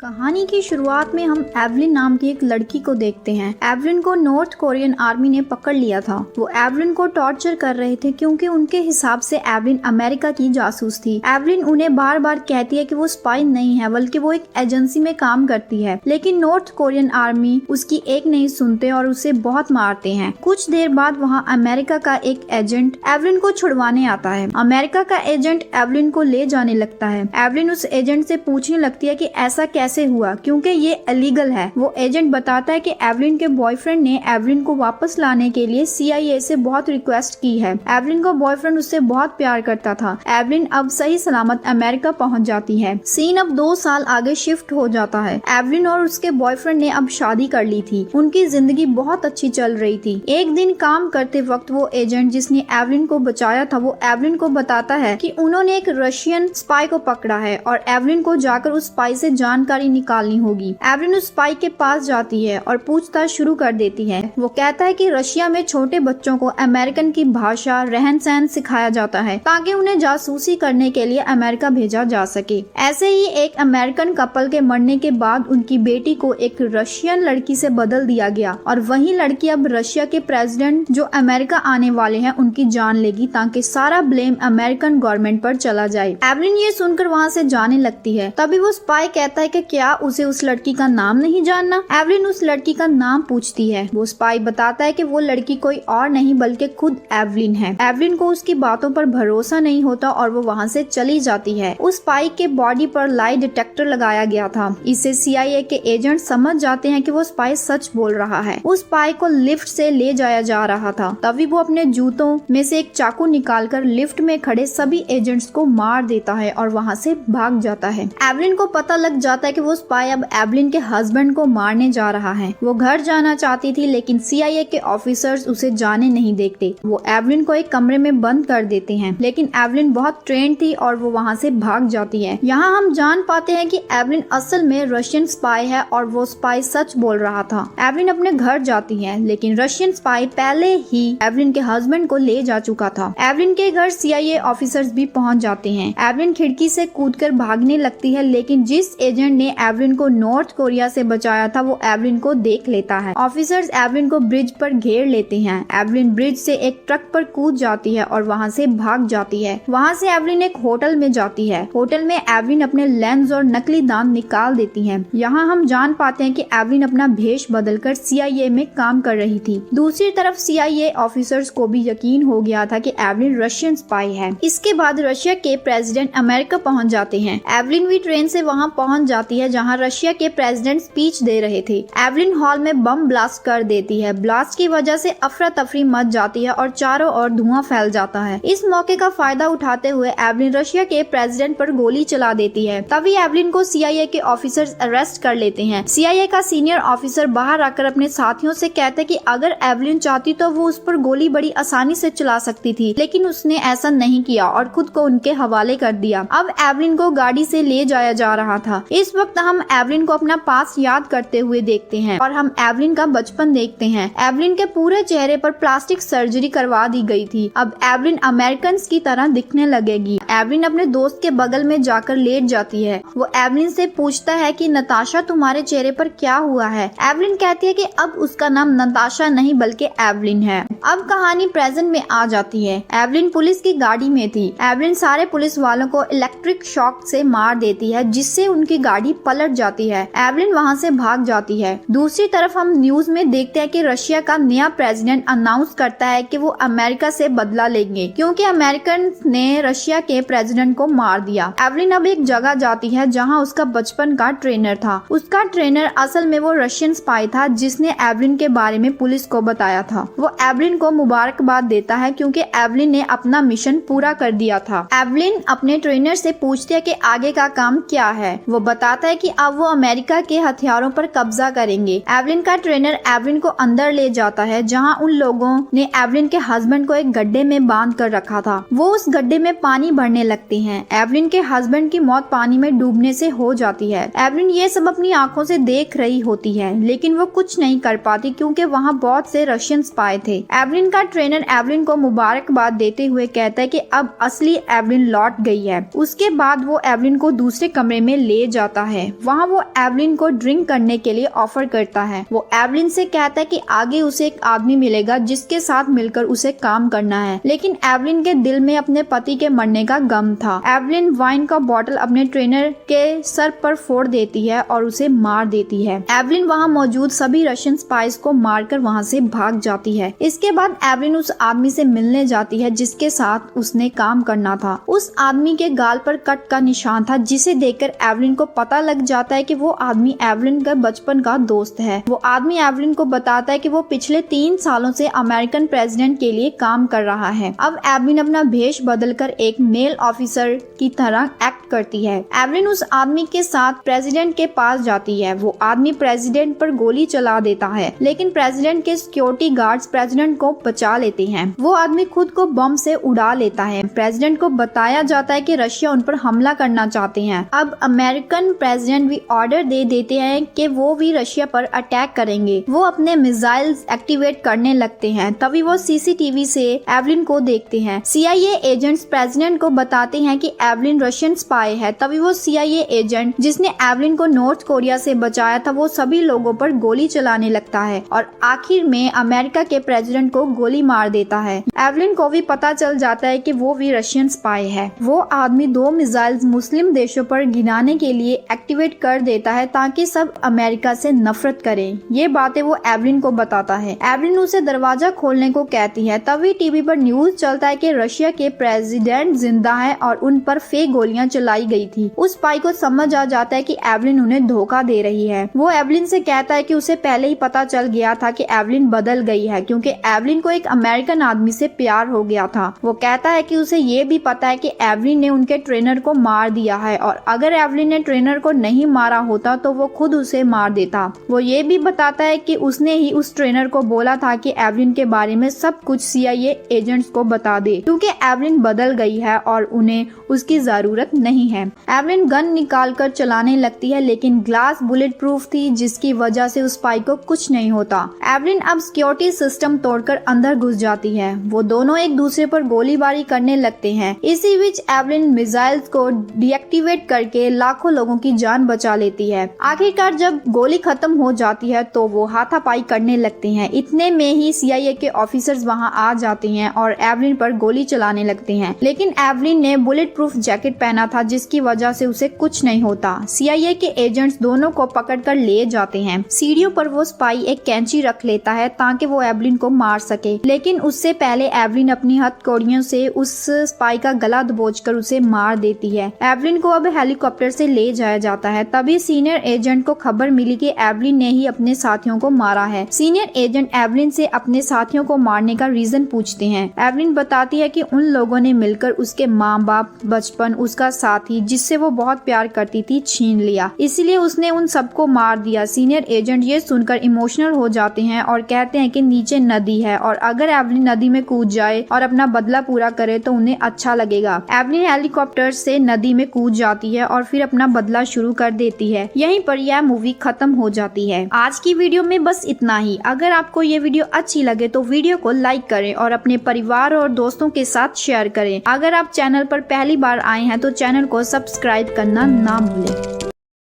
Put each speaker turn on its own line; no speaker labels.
कहानी की शुरुआत में हम एवलिन नाम की एक लड़की को देखते हैं। एवलिन को नॉर्थ कोरियन आर्मी ने पकड़ लिया था। वो एवलिन को टॉर्चर कर रहे थे क्योंकि उनके हिसाब से एवलिन अमेरिका की जासूस थी। एवलिन उन्हें बार बार कहती है कि वो स्पाई नहीं है बल्कि वो एक एजेंसी में काम करती है, लेकिन नॉर्थ कोरियन आर्मी उसकी एक नहीं सुनते और उसे बहुत मारते हैं। कुछ देर बाद वहाँ अमेरिका का एक एजेंट एवलिन को छुड़वाने आता है। अमेरिका का एजेंट एवलिन को ले जाने लगता है। एवलिन उस एजेंट से पूछने लगती है कि ऐसा कैसे हुआ क्योंकि ये इलीगल है। वो एजेंट बताता है कि एवलिन के बॉयफ्रेंड ने एवलिन को वापस लाने के लिए CIA से बहुत रिक्वेस्ट की है। एवलिन का बॉयफ्रेंड उससे बहुत प्यार करता था। एवलिन अब सही सलामत अमेरिका पहुंच जाती है। सीन अब 2 साल आगे शिफ्ट हो जाता है। एवलिन और उसके बॉयफ्रेंड ने अब शादी कर ली थी। उनकी जिंदगी बहुत अच्छी चल रही थी। एक दिन काम करते वक्त वो एजेंट जिसने एवलिन को बचाया था वो एवलिन को बताता है कि उन्होंने एक रशियन स्पाई को पकड़ा है और एवलिन को जाकर उस स्पाई से जानकारी निकालनी होगी। एवलिन उस स्पाई के पास जाती है और पूछताछ शुरू कर देती है। वो कहता है कि रशिया में छोटे बच्चों को अमेरिकन की भाषा, रहन सहन सिखाया जाता है ताकि उन्हें जासूसी करने के लिए अमेरिका भेजा जा सके। ऐसे ही एक अमेरिकन कपल के मरने के बाद उनकी बेटी को एक रशियन लड़की से बदल दिया गया और वही लड़की अब रशिया के प्रेसिडेंट जो अमेरिका आने वाले हैं उनकी जान लेगी ताकि सारा ब्लेम अमेरिकन गवर्नमेंट पर चला जाए। एवलिन ये सुनकर वहाँ से जाने लगती है। तभी वो स्पाई कहता है कि क्या उसे उस लड़की का नाम नहीं जानना। एवलिन उस लड़की का नाम पूछती है। वो स्पाई बताता है कि वो लड़की कोई और नहीं बल्कि खुद एवलिन है। एवलिन को उसकी बातों पर भरोसा नहीं होता और वो वहाँ से चली जाती है। उस स्पाई के बॉडी पर लाई डिटेक्टर लगाया गया था। इससे CIA के एजेंट समझ जाते हैं कि वो स्पाई सच बोल रहा है। उस स्पाई को लिफ्ट से ले जाया जा रहा था। तभी वो अपने जूतों में से एक चाकू निकालकर लिफ्ट में खड़े सभी एजेंट्स को मार देता है और वहाँ से भाग जाता है। एवलिन को पता लग जाता है कि वो स्पाई अब एवलिन के हस्बैंड को मारने जा रहा है। वो घर जाना चाहती थी लेकिन CIA के ऑफिसर्स उसे जाने नहीं देते। वो एवलिन को एक कमरे में बंद कर देते हैं, लेकिन एवलिन बहुत ट्रेंड थी और वो वहाँ से भाग जाती है। यहाँ हम जान पाते हैं कि एवलिन असल में रशियन स्पाई है और वो स्पाई सच बोल रहा था। एवलिन अपने घर जाती है लेकिन रशियन स्पाई पहले ही एवलिन के हस्बैंड को ले जा चुका था। एवलिन के घर CIA ऑफिसर्स भी पहुँच जाते हैं। एवलिन खिड़की से कूदकर भागने लगती है लेकिन जिस एजेंट ने एवलिन को नॉर्थ कोरिया से बचाया था वो एवलिन को देख लेता है। ऑफिसर्स एवलिन को ब्रिज पर घेर लेते हैं। एवलिन ब्रिज से एक ट्रक पर कूद जाती है और वहाँ से भाग जाती है। वहाँ से एवलिन एक होटल में जाती है। होटल में एवलिन अपने लेंस और नकली दांत निकाल देती है। यहाँ हम जान पाते हैं कि एवलिन अपना भेष बदलकर CIA में काम कर रही थी। दूसरी तरफ CIA ऑफिसर्स को भी यकीन हो गया था कि एवलिन रशियन स्पाई है। इसके बाद रशिया के प्रेसिडेंट अमेरिका पहुँच जाते हैं। एवलिन भी ट्रेन से वहाँ पहुँच जाती है जहाँ रशिया के प्रेसिडेंट स्पीच दे रहे थे। एवलिन हॉल में बम ब्लास्ट कर देती है। ब्लास्ट की वजह से अफरा तफरी मच जाती है और चारों ओर धुआं फैल जाता है। इस मौके का फायदा उठाते हुए एवलिन रशिया के प्रेसिडेंट पर गोली चला देती है। तभी एवलिन को CIA के ऑफिसर्स अरेस्ट कर लेते हैं। CIA का सीनियर ऑफिसर बाहर आकर अपने साथियों से कहता है कि अगर एवलिन चाहती तो वो उस पर गोली बड़ी आसानी से चला सकती थी, लेकिन उसने ऐसा नहीं किया और खुद को उनके हवाले कर दिया। अब एवलिन को गाड़ी से ले जाया जा रहा था। इस वक्त हम एवलिन को अपना पास याद करते हुए देखते हैं और हम एवलिन का बचपन देखते हैं। एवलिन के पूरे चेहरे पर प्लास्टिक सर्जरी करवा दी गई थी। अब एवलिन अमेरिकन की तरह दिखने लगेगी। एवलिन अपने दोस्त के बगल में जाकर लेट जाती है। वो एवलिन से पूछता है कि नताशा तुम्हारे चेहरे पर क्या हुआ है। एवलिन कहती है कि अब उसका नाम नताशा नहीं बल्कि एवलिन है। अब कहानी प्रेजेंट में आ जाती है। एवलिन पुलिस की गाड़ी में थी। एवलिन सारे पुलिस वालों को इलेक्ट्रिक शॉक से मार देती है जिससे उनकी गाड़ी पलट जाती है। एवलिन वहाँ से भाग जाती है। दूसरी तरफ हम न्यूज में देखते हैं कि रशिया का नया प्रेसिडेंट अनाउंस करता है कि वो अमेरिका से बदला लेंगे क्योंकि अमेरिकन ने रशिया के प्रेसिडेंट को मार दिया। एवलिन अब एक जगह जाती है जहाँ उसका बचपन का ट्रेनर था। उसका ट्रेनर असल में वो रशियन स्पाई था जिसने एवलिन के बारे में पुलिस को बताया था। वो एवलिन को मुबारकबाद देता है क्योंकि एवलिन ने अपना मिशन पूरा कर दिया था। एवलिन अपने ट्रेनर से पूछती है कि आगे का काम क्या है। वो बताता है कि अब वो अमेरिका के हथियारों पर कब्जा करेंगे। एवलिन का ट्रेनर एवलिन को अंदर ले जाता है जहां उन लोगों ने एवलिन के हस्बैंड को एक गड्ढे में बांध कर रखा था। वो उस गड्ढे में पानी बढ़ने लगती हैं। एवलिन के हस्बैंड की मौत पानी में डूबने से हो जाती है। एवलिन ये सब अपनी आंखों से देख रही होती है, लेकिन वो कुछ नहीं कर पाती क्योंकि वहाँ बहुत से रशियन स्पाई थे। एवलिन का ट्रेनर एवलिन को मुबारकबाद देते हुए कहता है कि अब असली एवलिन लौट गई है। उसके बाद वो एवलिन को दूसरे कमरे में ले जाता है। वहाँ वो एवलिन को ड्रिंक करने के लिए ऑफर करता है। वो एवलिन से कहता है कि आगे उसे एक आदमी मिलेगा जिसके साथ मिलकर उसे काम करना है, लेकिन एवलिन के दिल में अपने पति के मरने का गम था। एवलिन वाइन का बॉटल अपने ट्रेनर के सर पर फोड़ देती है और उसे मार देती है। एवलिन वहाँ मौजूद सभी रशियन स्पाइस को मारकर वहाँ से भाग जाती है। इसके बाद एवलिन उस आदमी से मिलने जाती है जिसके साथ उसने काम करना था। उस आदमी के गाल पर कट का निशान था, जिसे देखकर एवलिन को पता लग जाता है कि वो आदमी एवलिन का बचपन का दोस्त है। वो आदमी एवलिन को बताता है कि वो पिछले 3 सालों से अमेरिकन प्रेसिडेंट के लिए काम कर रहा है। अब एवलिन अपना भेष बदलकर एक मेल ऑफिसर की तरह एक्ट करती है। एवलिन उस आदमी के साथ प्रेसिडेंट के पास जाती है। वो आदमी प्रेसिडेंट पर गोली चला देता है, लेकिन प्रेसिडेंट के सिक्योरिटी गार्ड्स प्रेसिडेंट को बचा लेते हैं। वो आदमी खुद को बम से उड़ा लेता है। प्रेसिडेंट को बताया जाता है कि रशिया उन पर हमला करना चाहते हैं। अब अमेरिकन प्रेसिडेंट भी ऑर्डर दे देते हैं कि वो भी रशिया पर अटैक करेंगे। वो अपने मिसाइल्स एक्टिवेट करने लगते हैं। तभी वो सीसीटीवी से एवलिन को देखते हैं। CIA एजेंट्स प्रेसिडेंट को बताते हैं कि एवलिन रशियन स्पाई है। तभी वो CIA एजेंट जिसने एवलिन को नॉर्थ कोरिया से बचाया था, वो सभी लोगों पर गोली चलाने लगता है और आखिर में अमेरिका के प्रेसिडेंट को गोली मार देता है। एवलिन को भी पता चल जाता है कि वो भी रशियन स्पाई है। वो आदमी 2 मिसाइल्स मुस्लिम देशों पर गिराने के लिए एक्टिवेट कर देता है ताकि सब अमेरिका से नफरत करें। ये बातें वो एवलिन को बताता है। एवलिन उसे दरवाजा खोलने को कहती है। तभी टीवी पर न्यूज चलता है कि रशिया के प्रेसिडेंट जिंदा है और उन पर फेक गोलियां चलाई गई थी। उस स्पाई को समझ आ जाता है कि एवलिन उन्हें धोखा दे रही है। वो एवलिन से कहता है कि उसे पहले ही पता चल गया था कि एवलिन बदल गई है, क्योंकि एवलिन को एक अमेरिकन आदमी से प्यार हो गया था। वो कहता है कि उसे ये भी पता है कि एवलिन ने उनके ट्रेनर को मार दिया है और अगर एवलिन ने ट्रेनर को नहीं मारा होता तो वो खुद उसे मार देता। वो ये भी बताता है कि उसने ही उस ट्रेनर को बोला था कि एवलिन के बारे में सब कुछ CIA एजेंट्स को बता दे, क्योंकि एवलिन बदल गई है और उन्हें उसकी जरूरत नहीं है। एवलिन गन निकालकर चलाने लगती है, लेकिन ग्लास बुलेट प्रूफ थी, जिसकी वजह से उस स्पाई को कुछ नहीं होता। एवलिन अब सिक्योरिटी सिस्टम तोड़कर अंदर घुस जाती है। वो दोनों एक दूसरे पर गोलीबारी करने लगते हैं। इसी बीच एवलिन मिसाइल्स को डीएक्टिवेट करके लाखों लोगों की जान बचा लेती है। आखिरकार जब गोली खत्म हो जाती है तो वो हाथापाई करने लगते हैं। इतने में ही CIA के ऑफिसर्स वहां आ जाते हैं और एवलिन पर गोली चलाने लगते हैं, लेकिन एवलिन ने बुलेट प्रूफ जैकेट पहना था, जिसकी वजह से उसे कुछ नहीं होता। CIA के एजेंट्स दोनों को पकड़कर ले जाते हैं। सीढ़ियों पर वो स्पाई एक कैंची रख लेता है ताकि वो एवलिन को मार सके, लेकिन उससे पहले एवलिन अपनी हथकड़ियों से उस स्पाई का गला दबोचकर उसे मार देती है। एवलिन को अब हेलीकॉप्टर से ले जाया जाता है। तभी सीनियर एजेंट को खबर मिली कि एवलिन ने ही अपने साथियों को मारा है। सीनियर एजेंट एवलिन से अपने साथियों को मारने का रीजन पूछते हैं। एवलिन बताती है कि उन लोगों ने मिलकर उसके माँ बाप, बचपन, उसका साथी जिससे वो बहुत प्यार करती थी, छीन लिया, इसलिए उसने उन सबको मार दिया। सीनियर एजेंट ये सुनकर इमोशनल हो जाते हैं और कहते हैं कि नीचे नदी है और अगर एवलिन नदी में कूद जाए और अपना बदला पूरा करे तो उन्हें अच्छा लगेगा। एवलिन हेलीकॉप्टर से नदी में कूद जाती है और फिर अपना बदला शुरू कर देती है। यहीं पर यह मूवी खत्म हो जाती है। आज की वीडियो में बस इतना ही। अगर आपको ये वीडियो अच्छी लगे तो वीडियो को लाइक करें और अपने परिवार और दोस्तों के साथ शेयर करें। अगर आप चैनल पर पहली बार आए हैं तो चैनल को सब्सक्राइब करना ना भूलें।